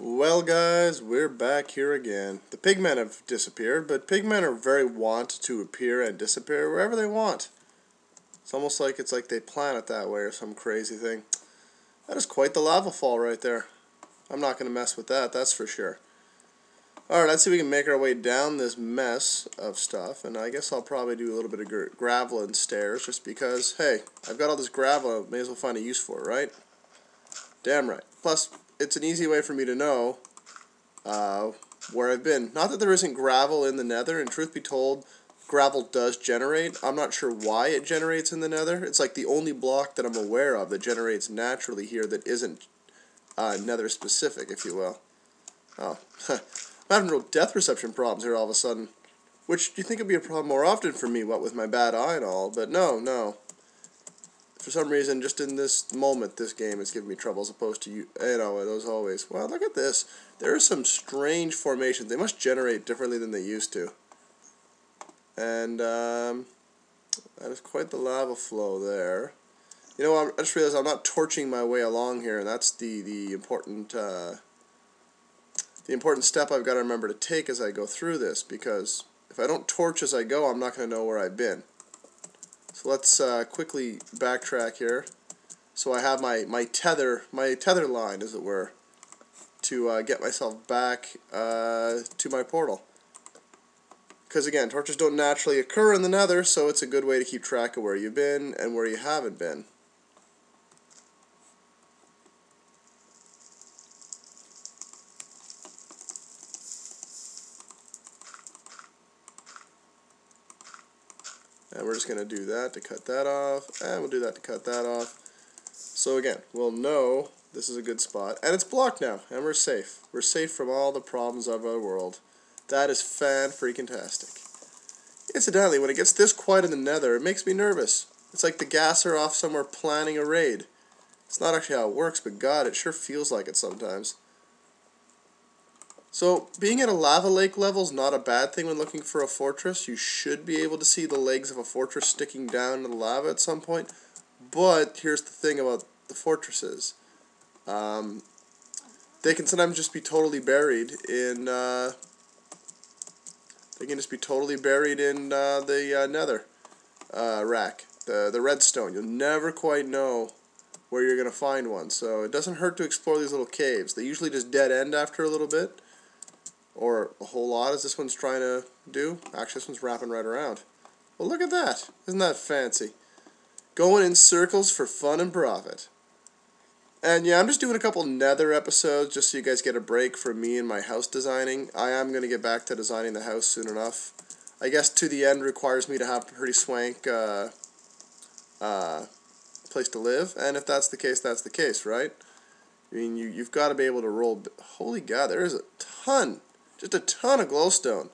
Well guys, we're back here again. The pigmen have disappeared, but pigmen are very wont to appear and disappear wherever they want. It's almost like they plan it that way or some crazy thing. That is quite the lava fall right there. I'm not going to mess with that, that's for sure. Alright, let's see if we can make our way down this mess of stuff, and I guess I'll probably do a little bit of gravel and stairs, just because, hey, I've got all this gravel, I may as well find a use for it, right? Damn right. Plus, it's an easy way for me to know where I've been. Not that there isn't gravel in the Nether, and truth be told, gravel does generate. I'm not sure why it generates in the Nether. It's like the only block that I'm aware of that generates naturally here that isn't Nether specific, if you will. Oh, I'm having real depth perception problems here all of a sudden. Which you think would be a problem more often for me, what with my bad eye and all, but no. For some reason, just in this moment, this game is giving me trouble as opposed to, you know, as always. Wow, look at this. There are some strange formations. They must generate differently than they used to. And, that is quite the lava flow there. You know, I just realized I'm not torching my way along here, and that's the important step I've got to remember to take as I go through this, because if I don't torch as I go, I'm not going to know where I've been. So let's quickly backtrack here. So I have my tether line, as it were, to get myself back to my portal. Because again, torches don't naturally occur in the Nether, so it's a good way to keep track of where you've been and where you haven't been. And we're just going to do that to cut that off, and we'll do that to cut that off. So again, we'll know this is a good spot, and it's blocked now, and we're safe. We're safe from all the problems of our world. That is fan-freaking-tastic. Incidentally, when it gets this quiet in the Nether, it makes me nervous. It's like the gas are off somewhere planning a raid. It's not actually how it works, but God, it sure feels like it sometimes. So, being at a lava lake level is not a bad thing when looking for a fortress. You should be able to see the legs of a fortress sticking down into the lava at some point. But, here's the thing about the fortresses. They can sometimes just be totally buried in, the Nether rack, the redstone. You'll never quite know where you're going to find one. So, it doesn't hurt to explore these little caves. They usually just dead end after a little bit. Or a whole lot, as this one's trying to do. Actually, this one's wrapping right around. Well, look at that. Isn't that fancy? Going in circles for fun and profit. And yeah, I'm just doing a couple Nether episodes just so you guys get a break from me and my house designing. I am going to get back to designing the house soon enough. I guess to the end requires me to have a pretty swank place to live. And if that's the case, that's the case, right? I mean, you've got to be able to roll... Holy God, there is a ton... Just a ton of glowstone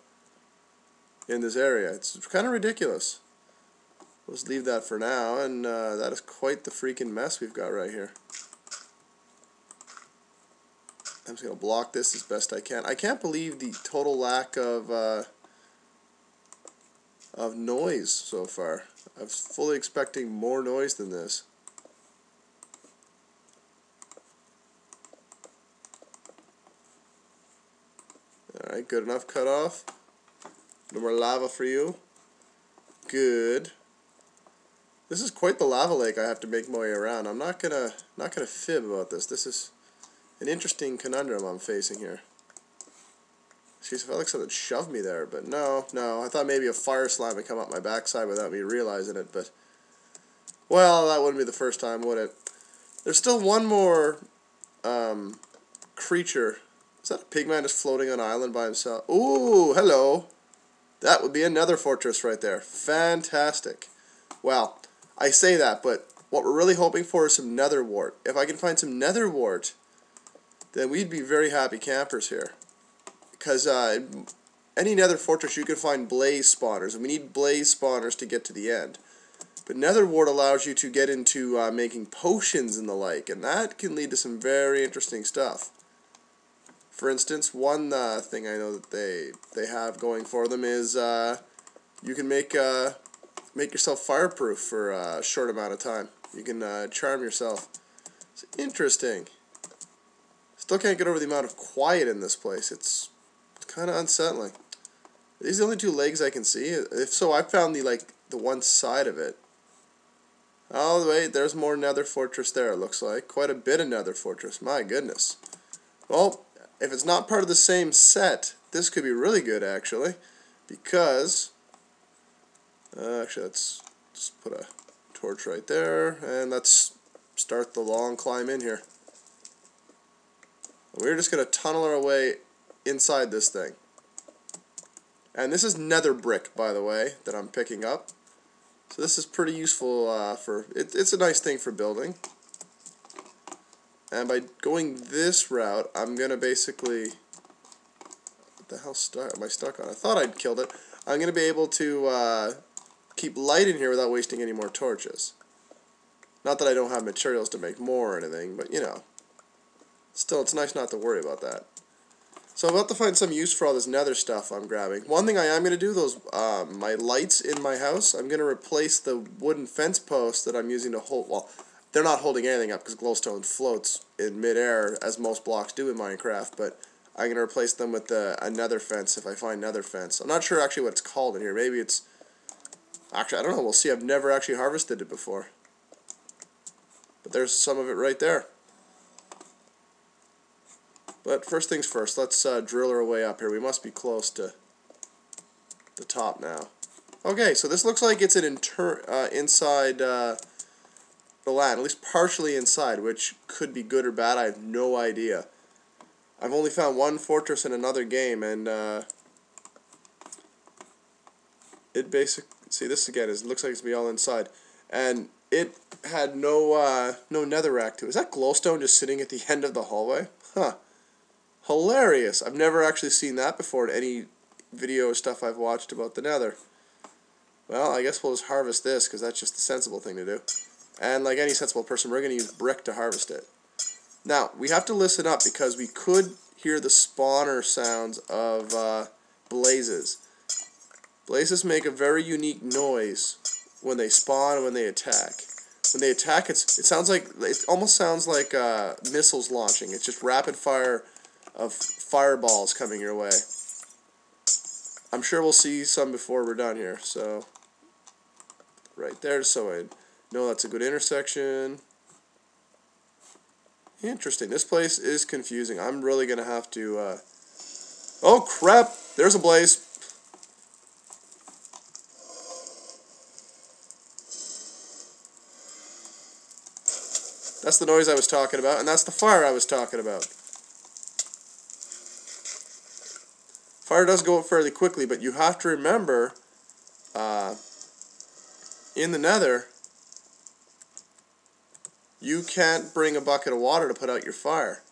in this area. It's kind of ridiculous. Let's leave that for now, and that is quite the freaking mess we've got right here. I'm just going to block this as best I can. I can't believe the total lack of noise so far. I was fully expecting more noise than this. Alright, good enough cut off. No more lava for you. Good. This is quite the lava lake I have to make my way around. I'm not gonna fib about this. This is an interesting conundrum I'm facing here. Jeez, I felt like something shoved me there, but no. I thought maybe a fire slime would come up my backside without me realizing it, but... Well, that wouldn't be the first time, would it? There's still one more creature. Is that a pigman just floating on an island by himself? Ooh, hello. That would be another fortress right there. Fantastic. Well, I say that, but what we're really hoping for is some nether wart. If I can find some nether wart, then we'd be very happy campers here. Because any nether fortress, you can find blaze spawners, and we need blaze spawners to get to the end. But nether wart allows you to get into making potions and the like, and that can lead to some very interesting stuff. For instance, one thing I know that they have going for them is you can make yourself fireproof for a short amount of time. You can charm yourself. It's interesting. It's Still can't get over the amount of quiet in this place. It's kind of unsettling. Are these the only two legs I can see? If so, I found the one side of it. Oh wait, there's more Nether Fortress there, it looks like. Quite a bit of Nether Fortress, my goodness. Well, if it's not part of the same set, this could be really good actually. Because, actually let's just put a torch right there, and let's start the long climb in here. We're just going to tunnel our way inside this thing. And this is nether brick, by the way, that I'm picking up. So this is pretty useful it's a nice thing for building. And by going this route, I'm going to basically... What the hell am I stuck on? I thought I'd killed it. I'm going to be able to keep light in here without wasting any more torches. Not that I don't have materials to make more or anything, but you know. Still, it's nice not to worry about that. So I'm about to find some use for all this nether stuff I'm grabbing. One thing I am going to do, my lights in my house, I'm going to replace the wooden fence posts that I'm using to hold, well, they're not holding anything up because glowstone floats in midair, as most blocks do in Minecraft, but I'm going to replace them with a nether fence if I find nether fence. I'm not sure actually what it's called in here. Maybe it's, actually, I don't know, we'll see. I've never actually harvested it before. But there's some of it right there. But first things first, let's drill our way up here. We must be close to the top now. Okay, so this looks like it's an inside the land, at least partially inside, which could be good or bad. I have no idea. I've only found one fortress in another game, and it basically, see this again, it looks like it's going to be all inside. And it had no netherrack to it. Is that glowstone just sitting at the end of the hallway? Huh. Hilarious. I've never actually seen that before in any video or stuff I've watched about the nether. Well, I guess we'll just harvest this because that's just the sensible thing to do. And like any sensible person, we're going to use brick to harvest it. Now, we have to listen up because we could hear the spawner sounds of blazes. Blazes make a very unique noise when they spawn and when they attack. When they attack, it almost sounds like missiles launching. It's just rapid fire of fireballs coming your way. I'm sure we'll see some before we're done here. So, right there, so I know that's a good intersection. Interesting. This place is confusing. I'm really going to have to... Oh, crap! There's a blaze. That's the noise I was talking about, and that's the fire I was talking about. Fire does go up fairly quickly, but you have to remember, in the nether, you can't bring a bucket of water to put out your fire.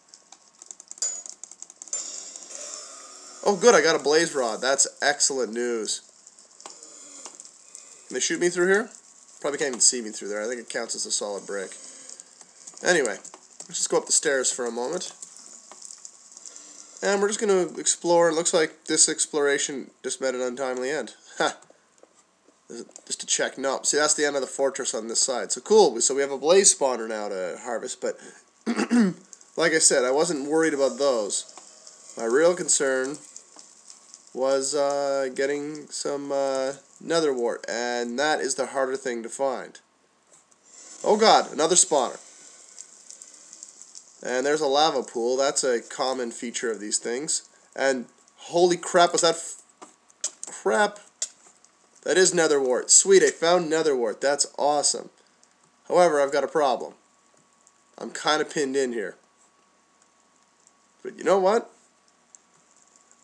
Oh good, I got a blaze rod. That's excellent news. Can they shoot me through here? Probably can't even see me through there. I think it counts as a solid brick. Anyway, let's just go up the stairs for a moment. And we're just going to explore. It looks like this exploration just met an untimely end. Ha! Just to check. No, see, that's the end of the fortress on this side. So cool. So we have a blaze spawner now to harvest. But like I said, I wasn't worried about those. My real concern was getting some nether wart. And that is the harder thing to find. Oh god, another spawner. And there's a lava pool. That's a common feature of these things. And holy crap, was that crap? That is nether wart. Sweet, I found nether wart. That's awesome. However, I've got a problem. I'm kind of pinned in here. But you know what?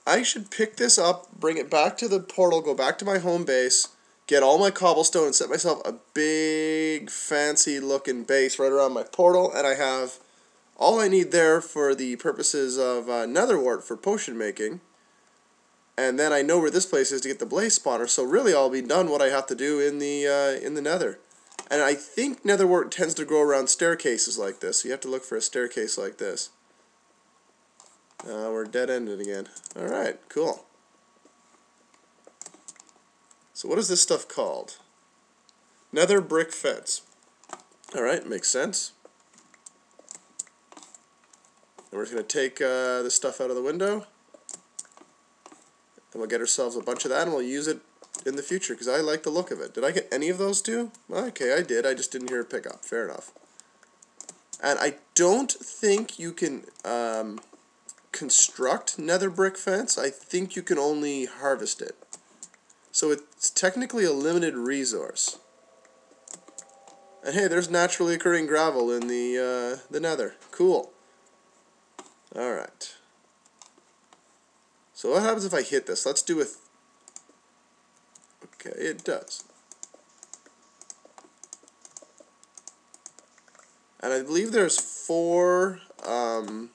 I should pick this up, bring it back to the portal, go back to my home base, get all my cobblestone, and set myself a big, fancy looking base right around my portal, and I have all I need there for the purposes of nether wart for potion making. And then I know where this place is to get the blaze spawner. So really I'll be done what I have to do in the nether. And I think nether wart tends to grow around staircases like this. So you have to look for a staircase like this. We're dead-ended again. Alright, cool. So what is this stuff called? Nether brick fence. Alright, makes sense. And we're just going to take this stuff out of the window. And we'll get ourselves a bunch of that, and we'll use it in the future, because I like the look of it. Did I get any of those too? Okay, I did. I just didn't hear it pick up. Fair enough. And I don't think you can construct nether brick fence. I think you can only harvest it. So it's technically a limited resource. And hey, there's naturally occurring gravel in the nether. Cool. Alright. So what happens if I hit this? Let's do it. Okay, it does. And I believe there's four, oh,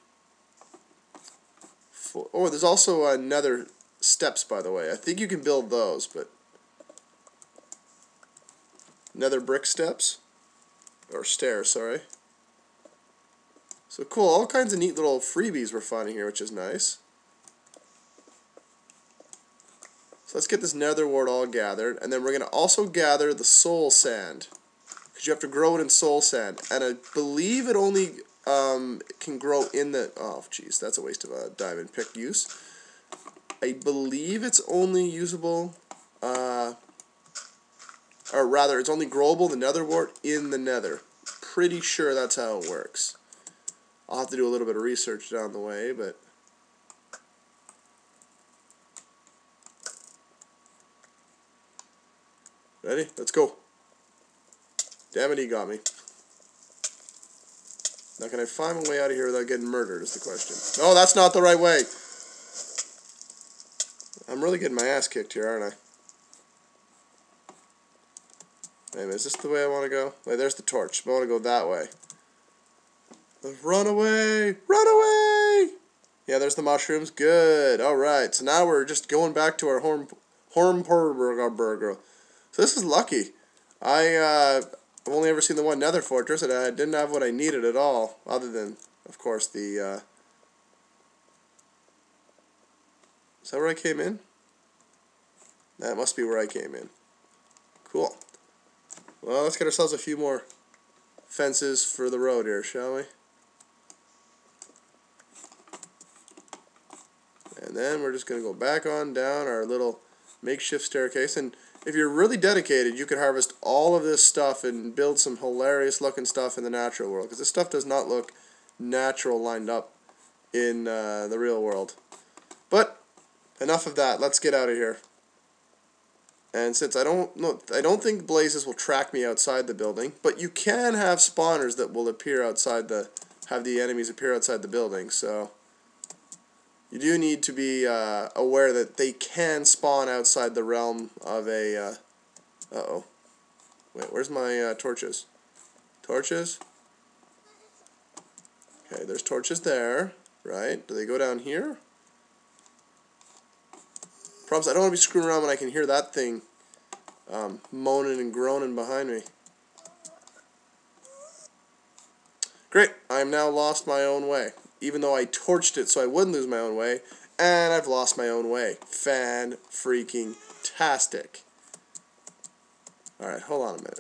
there's also nether steps, by the way. I think you can build those, but nether brick steps. Or stairs, sorry. So cool, all kinds of neat little freebies we're finding here, which is nice. So let's get this nether wart all gathered, and then we're going to also gather the soul sand. Because you have to grow it in soul sand. And I believe it only can grow in the... Oh, jeez, that's a waste of a diamond pick use. I believe it's only usable... or rather, it's only growable, the nether wart, in the nether. Pretty sure that's how it works. I'll have to do a little bit of research down the way, but... Ready? Let's go. Damn it, he got me. Now, can I find my way out of here without getting murdered is the question. Oh, that's not the right way. I'm really getting my ass kicked here, aren't I? Wait a minute, is this the way I want to go? Wait, there's the torch. I want to go that way. Run away! Run away! Yeah, there's the mushrooms. Good. Alright, so now we're just going back to our Hornburger. So this is lucky. I've only ever seen the one nether fortress, and I didn't have what I needed at all, other than, of course, the... Is that where I came in? That must be where I came in. Cool. Well, let's get ourselves a few more fences for the road here, shall we? And then we're just going to go back on down our little makeshift staircase. And if you're really dedicated, you could harvest all of this stuff and build some hilarious looking stuff in the natural world. Because this stuff does not look natural lined up in the real world. But enough of that. Let's get out of here. And since I don't think blazes will track me outside the building, but you can have spawners that will appear outside have the enemies appear outside the building. So you do need to be aware that they can spawn outside the realm of a. Uh-oh. Wait, where's my torches? Torches. Okay, there's torches there, right? Do they go down here? Problems, I don't want to be screwing around when I can hear that thing moaning and groaning behind me. Great, I'm now lost my own way. Even though I torched it so I wouldn't lose my own way, and I've lost my own way. Fan-freaking-tastic. Alright, hold on a minute.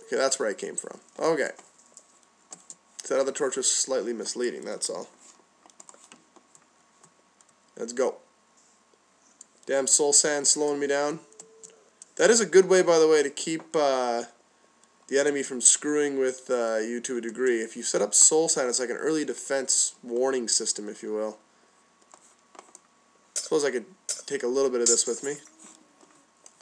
Okay, that's where I came from. Okay. That other torch was slightly misleading, that's all. Let's go. Damn soul sand slowing me down. That is a good way, by the way, to keep the enemy from screwing with you to a degree. If you set up soul sand, it's like an early defense warning system, if you will. I suppose I could take a little bit of this with me.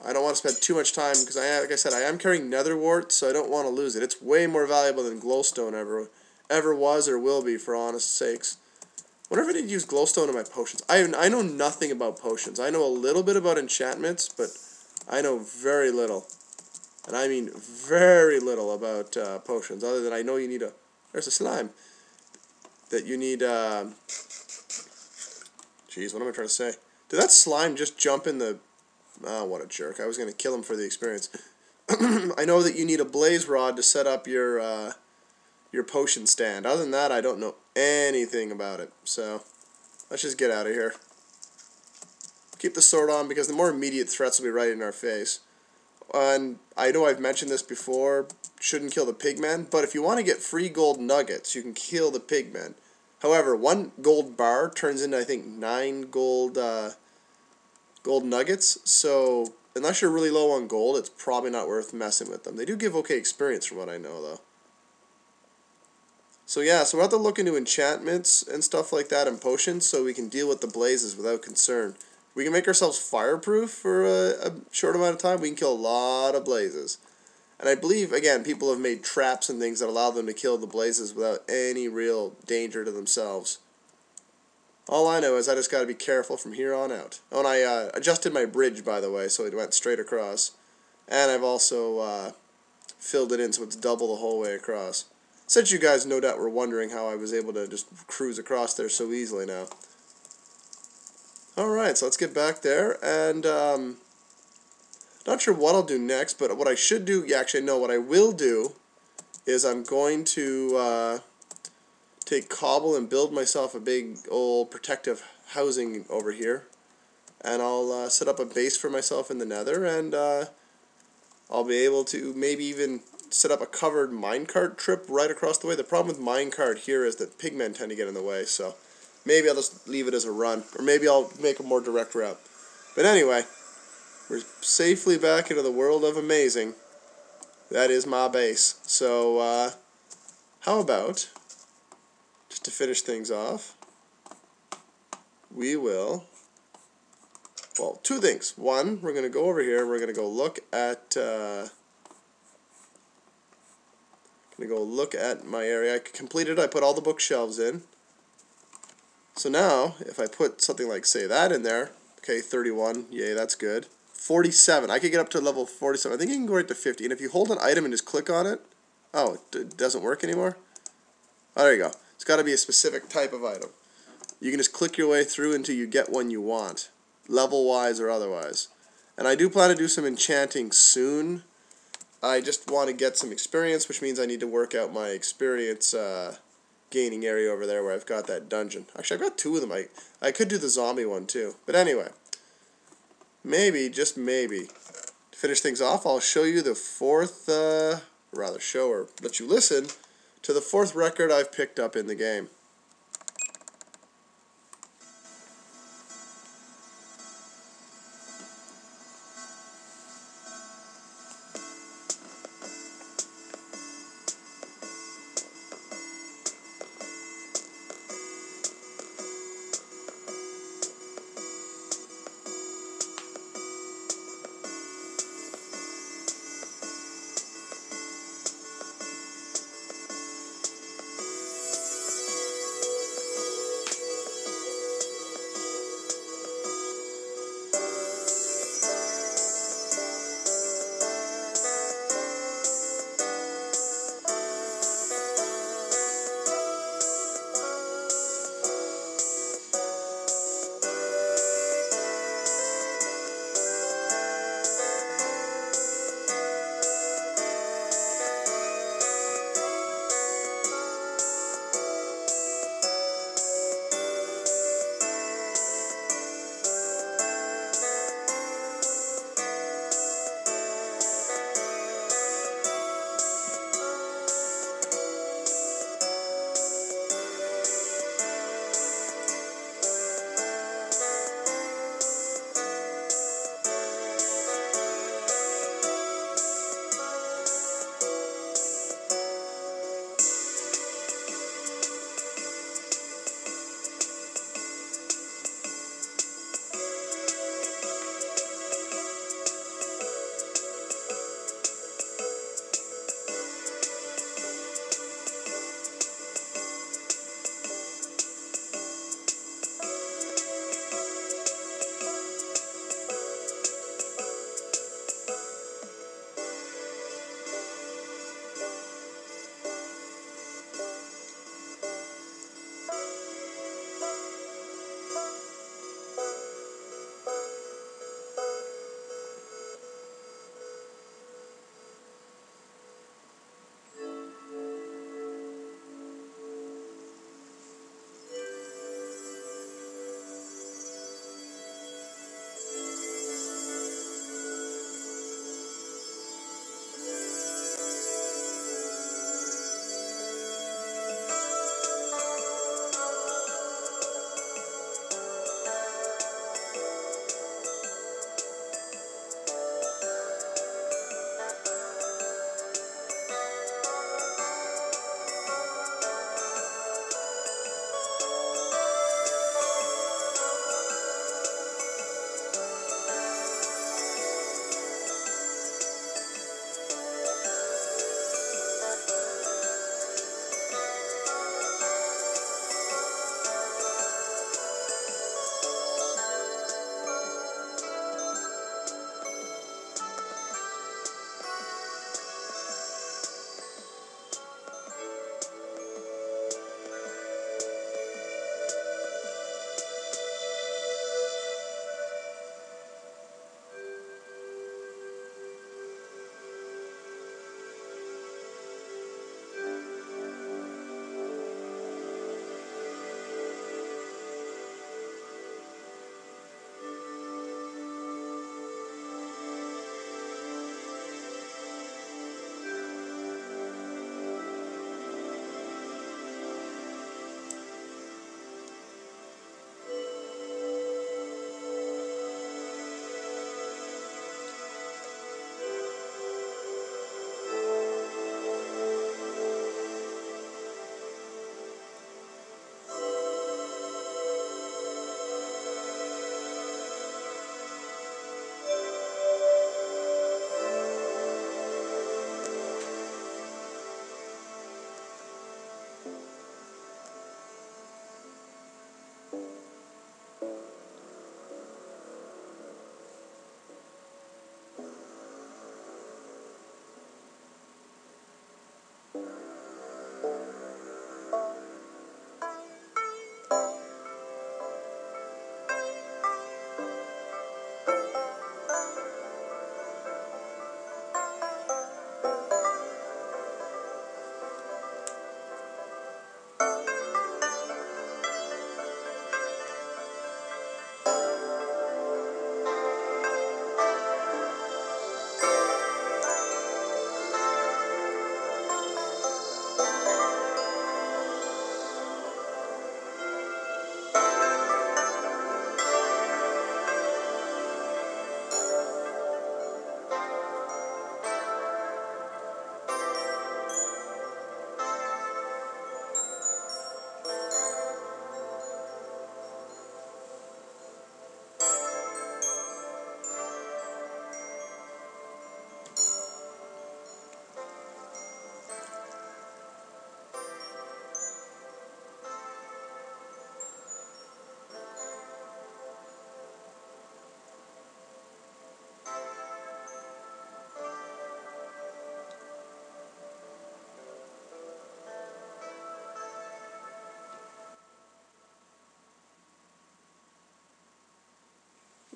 I don't want to spend too much time, because like I said, I am carrying nether wart, so I don't want to lose it. It's way more valuable than glowstone ever was or will be, for honest sakes. I wonder if I need to use glowstone in my potions. I know nothing about potions. I know a little bit about enchantments, but I know very little. And I mean very little about potions, other than I know you need a... There's a slime. That you need... Jeez, what am I trying to say? Did that slime just jump in the... Oh, what a jerk. I was going to kill him for the experience. I know that you need a blaze rod to set up your potion stand. Other than that, I don't know anything about it. So, let's just get out of here. Keep the sword on, because the more immediate threats will be right in our face. And I know I've mentioned this before, shouldn't kill the pigmen. But if you want to get free gold nuggets, you can kill the pigmen. However, 1 gold bar turns into, I think, 9 gold nuggets. So unless you're really low on gold, it's probably not worth messing with them. They do give okay experience from what I know, though. So yeah, so we'll have to look into enchantments and stuff like that and potions so we can deal with the blazes without concern. We can make ourselves fireproof for a short amount of time. We can kill a lot of blazes. And I believe, again, people have made traps and things that allow them to kill the blazes without any real danger to themselves. All I know is I just got to be careful from here on out. Oh, and I adjusted my bridge, by the way, so it went straight across. And I've also filled it in so it's double the whole way across. Since you guys no doubt were wondering how I was able to just cruise across there so easily now. Alright, so let's get back there, and not sure what I'll do next, but what I should do, yeah, actually no, what I will do is I'm going to take cobble and build myself a big old protective housing over here, and I'll set up a base for myself in the Nether, and I'll be able to maybe even set up a covered minecart trip right across the way. The problem with minecart here is that pigmen tend to get in the way, so maybe I'll just leave it as a run, or maybe I'll make a more direct route. But anyway, we're safely back into the world of amazing. That is my base. So, how about, just to finish things off, we will, well, 2 things. One, we're going to go over here, and we're going to go look at, my area. I completed it. I put all the bookshelves in. So now, if I put something like, say, that in there, okay, 31, yay, that's good. 47, I could get up to level 47. I think you can go right to 50. And if you hold an item and just click on it, oh, it doesn't work anymore? Oh, there you go. It's got to be a specific type of item. You can just click your way through until you get one you want, level-wise or otherwise. And I do plan to do some enchanting soon. I just want to get some experience, which means I need to work out my experience gaining area over there where I've got that dungeon. Actually, I've got 2 of them. I could do the zombie one too. But anyway, maybe, just maybe, to finish things off, I'll show you the 4th, rather show or let you listen to the 4th record I've picked up in the game.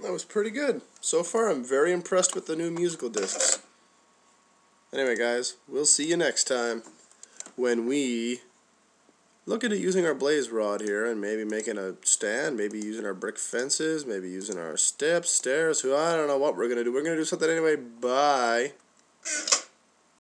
That was pretty good. So far, I'm very impressed with the new musical discs. Anyway, guys, we'll see you next time when we look into using our blaze rod here and maybe making a stand, maybe using our brick fences, maybe using our steps, stairs. I don't know what we're going to do. We're going to do something anyway. Bye.